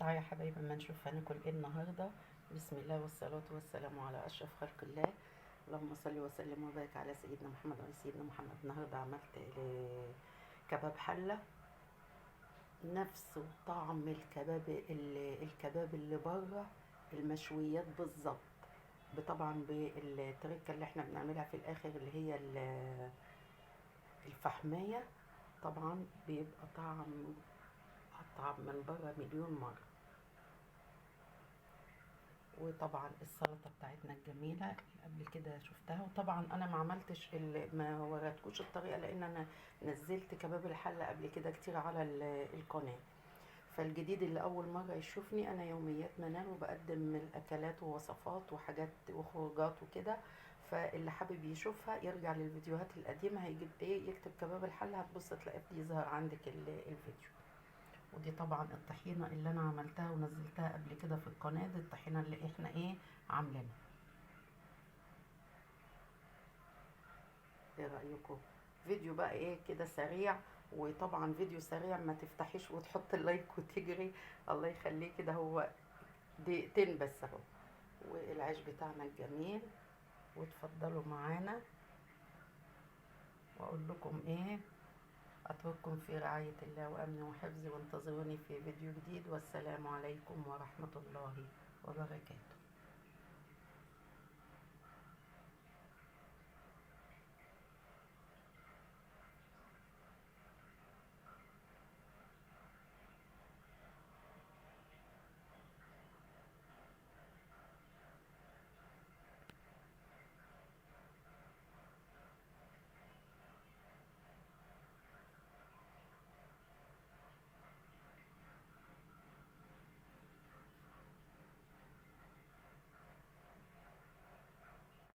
تعالى يا حبايبي اما نشوف هناكل ايه النهارده. بسم الله والصلاة والسلام على اشرف خلق الله. اللهم صل وسلم وبارك على سيدنا محمد وعلى سيدنا محمد. النهارده عملت كباب حله، نفس طعم الكباب اللي بره المشويات بالظبط. طبعا بالتركه اللي احنا بنعملها في الاخر اللي هي الفحمية. طبعا بيبقى طعم أطعم من بره مليون مرة. وطبعا السلطة بتاعتنا الجميلة اللي قبل كده شفتها، وطبعا انا ما عملتش ما وريتكوش الطريقة لان انا نزلت كباب الحلة قبل كده كتير على القناة. فالجديد اللي اول مرة يشوفني، انا يوميات منال وبقدم الاكلات ووصفات وحاجات وخروجات وكده. فاللي حابب يشوفها يرجع للفيديوهات القديمة، هيجيب ايه، يكتب كباب الحلة هتبص تلاقيه بيظهر عندك الفيديو. ودي طبعا الطحينة اللي انا عملتها ونزلتها قبل كده في القناة، دي الطحينة اللي احنا ايه عاملينها. ايه رأيكم؟ فيديو بقى ايه كده سريع، وطبعا فيديو سريع ما تفتحيش وتحط اللايك وتجري. الله يخليك، كده هو دقيقتين بس اهو. والعيش بتاعنا الجميل، وتفضلوا معانا. واقول لكم ايه، اترككم في رعاية الله وامنه وحفظه، وانتظروني في فيديو جديد، والسلام عليكم ورحمة الله وبركاته.